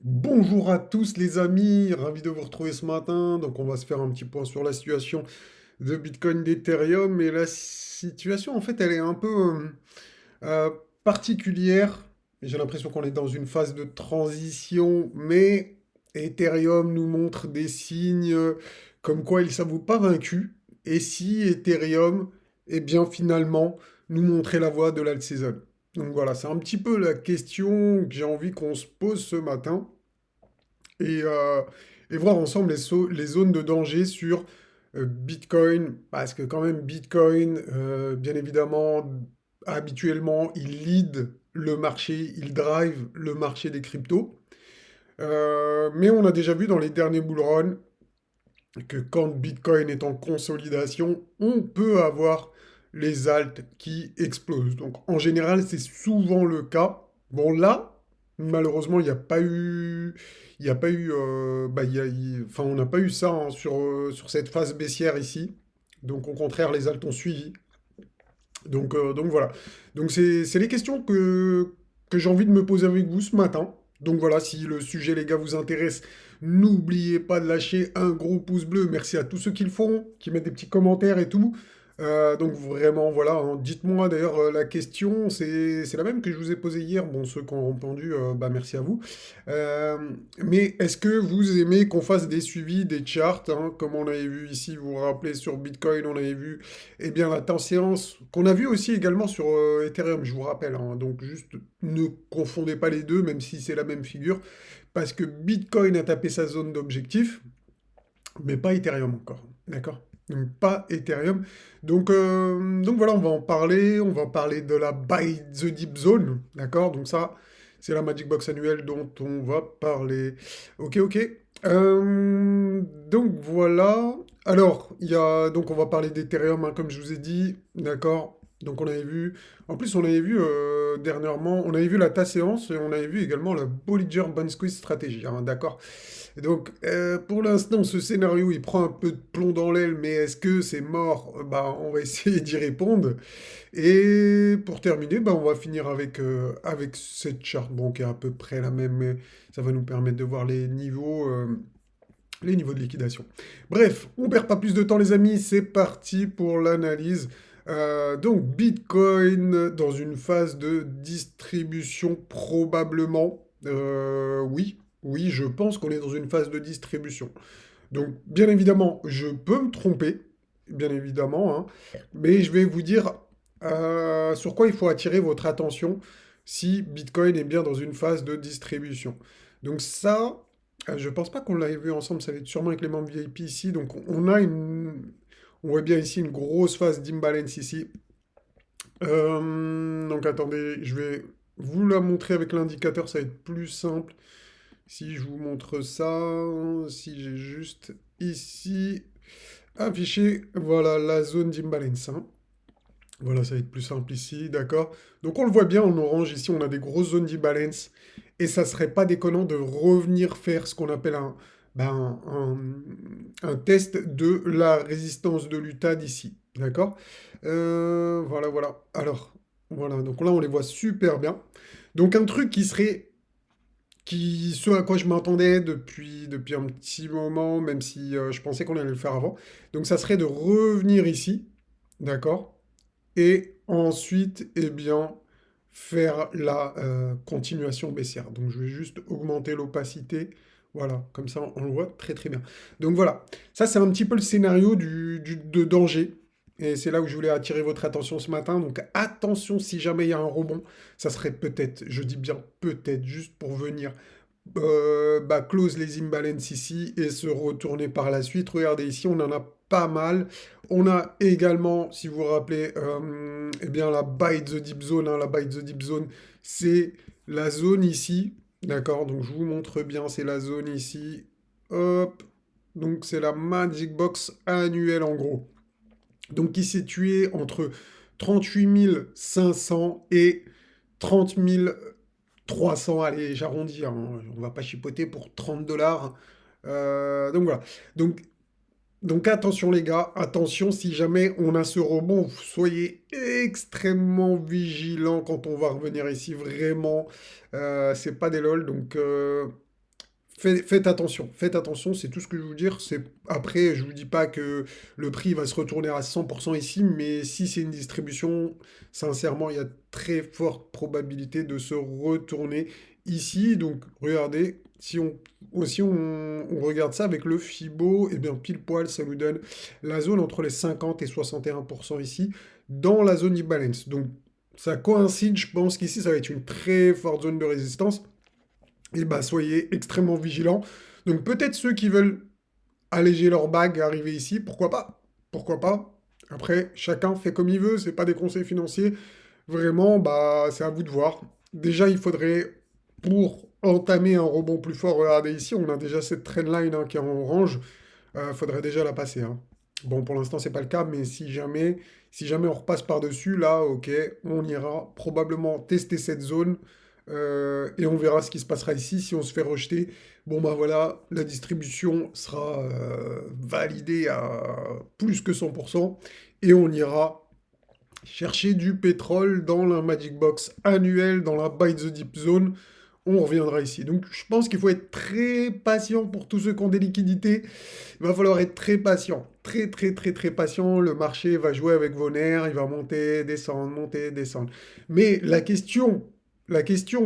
Bonjour à tous les amis, ravi de vous retrouver ce matin. Donc on va se faire un petit point sur la situation de Bitcoin, d'Ethereum. Et la situation en fait elle est un peu euh, particulière. J'ai l'impression qu'on est dans une phase de transition, mais Ethereum nous montre des signes comme quoi il ne s'avoue pas vaincu. Et si Ethereum, eh bien finalement, nous montrait la voie de l'alt season. Donc voilà, c'est un petit peu la question que j'ai envie qu'on se pose ce matin et, euh, et voir ensemble les zones de danger sur Bitcoin, parce que quand même Bitcoin, bien évidemment, habituellement, il lead le marché, il drive le marché des cryptos. Mais on a déjà vu dans les derniers bull runs que quand Bitcoin est en consolidation, on peut avoir les alts qui explosent. Donc en général, c'est souvent le cas. Bon là, malheureusement, il n'y a pas eu, bah, enfin, on n'a pas eu ça hein, sur cette phase baissière ici. Donc au contraire, les alts ont suivi. Donc voilà. Donc c'est les questions que j'ai envie de me poser avec vous ce matin. Donc voilà, si le sujet, les gars, vous intéresse, n'oubliez pas de lâcher un gros pouce bleu. Merci à tous ceux qui le font, qui mettent des petits commentaires et tout. Donc vraiment, voilà, hein. Dites-moi d'ailleurs la question, c'est la même que je vous ai posée hier. Bon, ceux qui ont répondu, bah merci à vous. Euh, mais est-ce que vous aimez qu'on fasse des suivis, des charts, hein, comme on avait vu ici, vous vous rappelez sur Bitcoin, on avait vu eh bien, la séance qu'on a vu aussi également sur Ethereum, je vous rappelle, hein. Donc juste ne confondez pas les deux, même si c'est la même figure, parce que Bitcoin a tapé sa zone d'objectif, mais pas Ethereum encore. D'accord? Donc pas Ethereum. Donc voilà, on va parler de la Buy the Deep Zone. D'accord? Donc ça, c'est la Magic Box annuelle dont on va parler. Ok, ok. Donc voilà. Alors, donc on va parler d'Ethereum, hein, comme je vous ai dit. D'accord? Donc on avait vu. En plus, on avait vu dernièrement, on avait vu la ta séance et on avait vu également la Bollinger Band Squeeze stratégie, hein, d'accord? Et donc, pour l'instant, ce scénario, il prend un peu de plomb dans l'aile, mais est-ce que c'est mort? Bah, on va essayer d'y répondre. Et pour terminer, bah, on va finir avec cette charte, bon, qui est à peu près la même, mais ça va nous permettre de voir les niveaux de liquidation. Bref, on perd pas plus de temps, les amis, c'est parti pour l'analyse. Donc, Bitcoin dans une phase de distribution, probablement. Oui, oui, je pense qu'on est dans une phase de distribution. Donc, bien évidemment, je peux me tromper, bien évidemment, hein, mais je vais vous dire sur quoi il faut attirer votre attention si Bitcoin est bien dans une phase de distribution. Donc ça, je pense pas qu'on l'avait vu ensemble, ça va être sûrement avec les membres VIP ici. Donc on voit bien ici une grosse phase d'imbalance ici. Donc attendez, je vais vous la montrer avec l'indicateur, ça va être plus simple. Si je vous montre ça, si j'ai juste ici affiché, voilà la zone d'imbalance, hein. Voilà, ça va être plus simple ici, d'accord? Donc on le voit bien en orange, ici on a des grosses zones d'imbalance, et ça serait pas déconnant de revenir faire ce qu'on appelle un test de la résistance de l'UTAD ici, d'accord? Voilà, voilà. Alors, voilà, donc là on les voit super bien. Donc un truc ce à quoi je m'attendais depuis un petit moment, même si je pensais qu'on allait le faire avant. Donc ça serait de revenir ici, d'accord? Et ensuite, eh bien, faire la continuation baissière. Donc je vais juste augmenter l'opacité. Voilà, comme ça on le voit très très bien. Donc voilà, ça c'est un petit peu le scénario de danger. Et c'est là où je voulais attirer votre attention ce matin. Donc attention, si jamais il y a un rebond, ça serait peut-être, je dis bien peut-être, juste pour venir bah, close les imbalances ici et se retourner par la suite. Regardez ici, on en a pas mal. On a également, si vous vous rappelez, eh bien la buy the deep zone, hein. La buy the deep zone, c'est la zone ici. D'accord, donc je vous montre bien, c'est la zone ici. Hop, donc c'est la Magic Box annuelle en gros. Donc qui s'est située entre 38 500 et 30 300, allez, j'arrondis, hein, on va pas chipoter pour 30 dollars. Donc voilà. Donc Donc attention les gars, attention si jamais on a ce rebond, soyez extrêmement vigilants quand on va revenir ici, vraiment, c'est pas des lol, donc faites attention, c'est tout ce que je veux vous dire. Après, je vous dis pas que le prix va se retourner à 100% ici, mais si c'est une distribution, sincèrement, il y a très forte probabilité de se retourner ici. Donc, regardez, si on regarde ça avec le Fibo, et bien pile poil, ça nous donne la zone entre les 50 et 61% ici, dans la zone e-balance. Donc, ça coïncide, je pense qu'ici, ça va être une très forte zone de résistance. Et bah, soyez extrêmement vigilants. Donc peut-être ceux qui veulent alléger leur bague, arriver ici, pourquoi pas? Pourquoi pas? Après, chacun fait comme il veut, c'est pas des conseils financiers. Vraiment, bah, c'est à vous de voir. Déjà, il faudrait, pour entamer un rebond plus fort, regardez ici, on a déjà cette trendline qui est en orange, faudrait déjà la passer, hein. Bon, pour l'instant, c'est pas le cas, mais si jamais on repasse par-dessus, là, ok, on ira probablement tester cette zone et on verra ce qui se passera ici. Si on se fait rejeter, bon, bah voilà, la distribution sera validée à plus que 100% et on ira chercher du pétrole dans la Magic Box annuelle, dans la Buy the Dip Zone. On reviendra ici. Donc je pense qu'il faut être très patient pour tous ceux qui ont des liquidités. Il va falloir être très patient. Très très très très patient. Le marché va jouer avec vos nerfs. Il va monter, descendre. Mais la question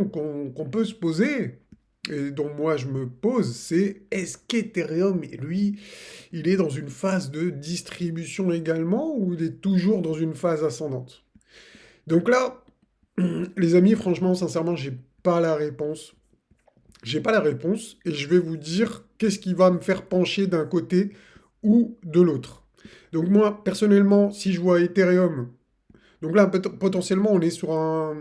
qu'on peut se poser, et dont moi je me pose, c'est est-ce qu'Ethereum, lui, il est dans une phase de distribution également ou il est toujours dans une phase ascendante? Donc là, les amis, franchement, sincèrement, j'ai pas la réponse. J'ai pas la réponse et je vais vous dire qu'est-ce qui va me faire pencher d'un côté ou de l'autre. Donc moi, personnellement, si je vois Ethereum, donc là, potentiellement, on est sur un,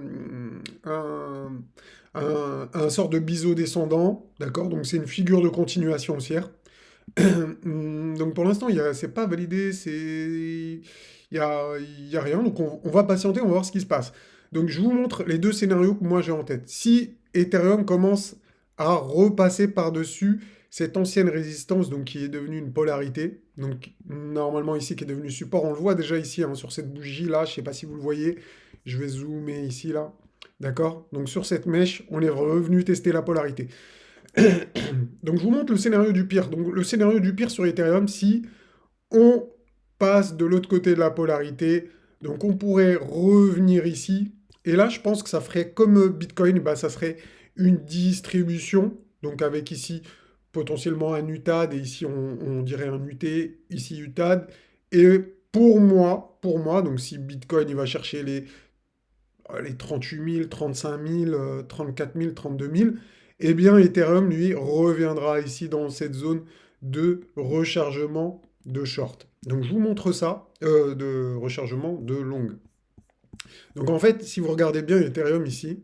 un sort de biseau descendant, d'accord? Donc c'est une figure de continuation haussière. Donc pour l'instant, c'est pas validé, il y a rien, donc on va patienter, on va voir ce qui se passe. Donc je vous montre les deux scénarios que moi j'ai en tête. Si Ethereum commence à repasser par-dessus cette ancienne résistance, donc qui est devenue une polarité, donc normalement ici qui est devenu support, on le voit déjà ici hein, sur cette bougie là, je sais pas si vous le voyez, je vais zoomer ici là, d'accord? Donc sur cette mèche, on est revenu tester la polarité. Donc je vous montre le scénario du pire. Donc le scénario du pire sur Ethereum, si on passe de l'autre côté de la polarité, donc on pourrait revenir ici. Et là, je pense que ça ferait comme Bitcoin, bah, ça serait une distribution. Donc avec ici potentiellement un UTAD et ici on dirait un UT, ici UTAD. Et pour moi, donc si Bitcoin il va chercher les 38 000, 35 000, 34 000, 32 000, eh bien Ethereum, lui, reviendra ici dans cette zone de rechargement de short. Donc je vous montre ça, de rechargement de long. Donc en fait, si vous regardez bien Ethereum ici,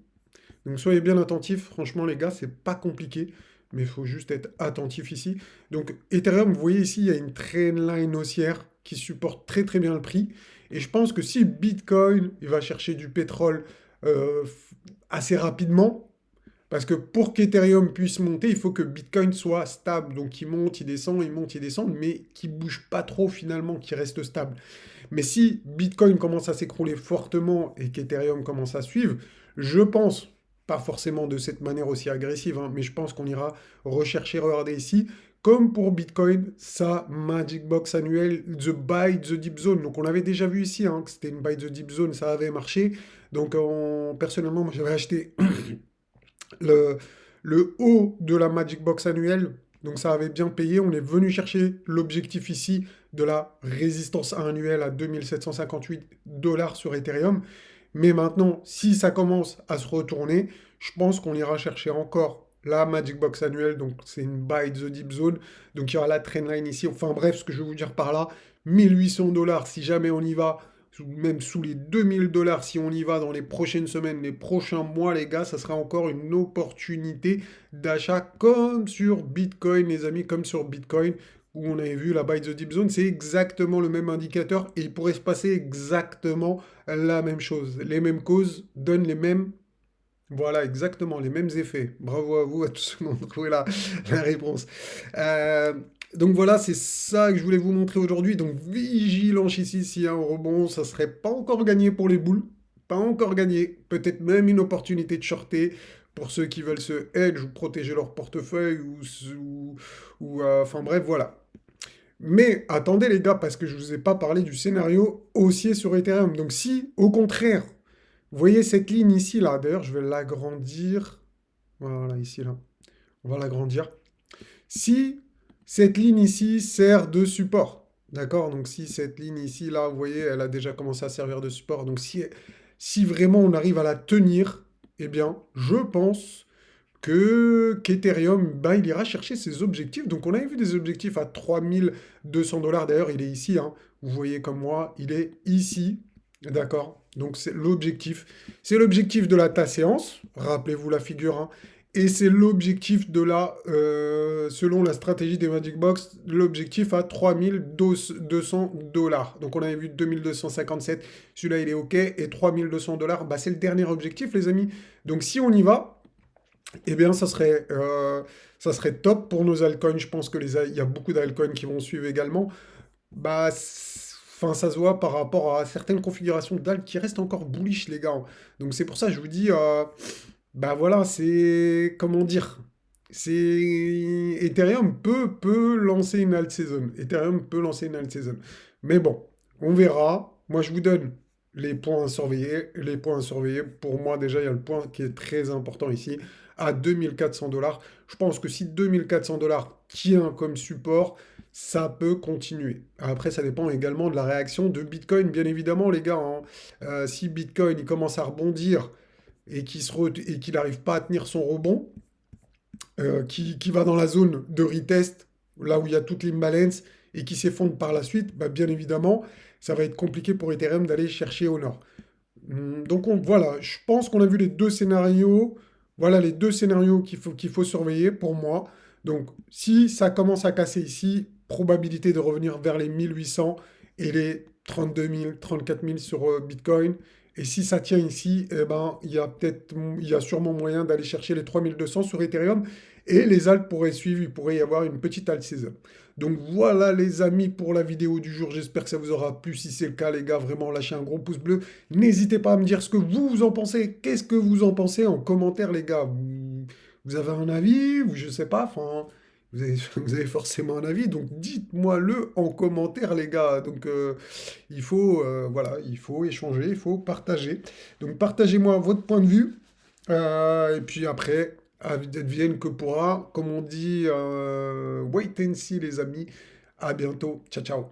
donc soyez bien attentifs, franchement les gars, c'est pas compliqué, mais il faut juste être attentif ici. Donc Ethereum, vous voyez ici, il y a une trendline haussière qui supporte très très bien le prix. Et je pense que si Bitcoin il va chercher du pétrole euh, assez rapidement, parce que pour qu'Ethereum puisse monter, il faut que Bitcoin soit stable. Donc il monte, il descend, il monte, il descend, mais qui bouge pas trop finalement, qui reste stable. Mais si Bitcoin commence à s'écrouler fortement et qu'Ethereum commence à suivre, je pense, pas forcément de cette manière aussi agressive, hein, mais je pense qu'on ira rechercher, regarder ici, comme pour Bitcoin, sa Magic Box annuelle, The Buy the Deep Zone. Donc on l'avait déjà vu ici, hein, que c'était une Buy the Deep Zone, ça avait marché. Donc personnellement, moi j'avais acheté le, le haut de la Magic Box annuelle, donc ça avait bien payé. On est venu chercher l'objectif ici de la résistance annuelle à 2758 dollars sur Ethereum. Mais maintenant, si ça commence à se retourner, je pense qu'on ira chercher encore la Magic Box annuelle. Donc c'est une buy the deep zone. Donc il y aura la trendline ici. Enfin bref, ce que je veux vous dire par là, 1800 dollars si jamais on y va, même sous les 2000 dollars si on y va dans les prochaines semaines, les prochains mois, les gars, ça sera encore une opportunité d'achat comme sur Bitcoin, les amis, comme sur Bitcoin, où on avait vu la buy the deep zone, c'est exactement le même indicateur et il pourrait se passer exactement la même chose. Les mêmes causes donnent les mêmes, voilà, exactement, les mêmes effets. Bravo à vous, à tous ceux qui ont trouvé la réponse. Euh, Donc voilà, c'est ça que je voulais vous montrer aujourd'hui. Donc vigilance ici, s'il y a un rebond, ça serait pas encore gagné pour les boules. Pas encore gagné. Peut-être même une opportunité de shorter pour ceux qui veulent se hedge ou protéger leur portefeuille enfin bref, voilà. Mais attendez les gars, parce que je vous ai pas parlé du scénario haussier sur Ethereum. Donc si, au contraire, vous voyez cette ligne ici, là, d'ailleurs, je vais l'agrandir. Voilà, ici, là. On va l'agrandir. Si cette ligne ici sert de support, d'accord? Donc si cette ligne ici, là, vous voyez, elle a déjà commencé à servir de support. Donc si vraiment on arrive à la tenir, eh bien, je pense que qu'Ethereum, ben, il ira chercher ses objectifs. Donc on avait vu des objectifs à 3200 $. D'ailleurs, il est ici, hein. Vous voyez comme moi, il est ici. D'accord? Donc c'est l'objectif. C'est l'objectif de la séance. Rappelez-vous la figure, hein. Et c'est l'objectif de selon la stratégie des Magic Box, l'objectif à 3200 $. Donc on avait vu 2257, celui-là il est OK, et 3200 $, bah, c'est le dernier objectif les amis. Donc si on y va, eh bien, ça serait top pour nos altcoins. Je pense que il y a beaucoup d'altcoins qui vont suivre également. Bah, enfin, ça se voit par rapport à certaines configurations d'alt qui restent encore bullish, les gars. Donc c'est pour ça que je vous dis, bah voilà, c'est comment dire, c'est Ethereum peut lancer une alt season. Ethereum peut lancer une alt season. Mais bon, on verra. Moi, je vous donne les points à surveiller. Les points à surveiller, pour moi, déjà, il y a le point qui est très important ici, à 2400 $. Je pense que si 2400 $ tient comme support, ça peut continuer. Après, ça dépend également de la réaction de Bitcoin, bien évidemment, les gars, hein. Si Bitcoin il commence à rebondir et qu'il n'arrive pas à tenir son rebond, qui va dans la zone de retest, là où il y a toute l'imbalance, et qui s'effondre par la suite, bah, bien évidemment, ça va être compliqué pour Ethereum d'aller chercher au nord. Donc voilà, je pense qu'on a vu les deux scénarios. Voilà les deux scénarios qu'il faut surveiller pour moi. Donc si ça commence à casser ici, probabilité de revenir vers les 1800 et les 32 000, 34 000 sur Bitcoin. Et si ça tient ici, eh ben, il y a sûrement moyen d'aller chercher les 3200 sur Ethereum. Et les alts pourraient suivre, il pourrait y avoir une petite alt season. Donc voilà les amis pour la vidéo du jour. J'espère que ça vous aura plu. Si c'est le cas, les gars, vraiment lâchez un gros pouce bleu. N'hésitez pas à me dire ce que vous en pensez. Qu'est-ce que vous en pensez en commentaire, les gars? Vous avez un avis? Je sais pas. Enfin, vous avez forcément un avis. Donc dites-moi-le en commentaire, les gars. Donc voilà, il faut échanger, il faut partager. Donc partagez-moi votre point de vue. Et puis après, advienne que pourra. Comme on dit, wait and see, les amis. À bientôt. Ciao, ciao.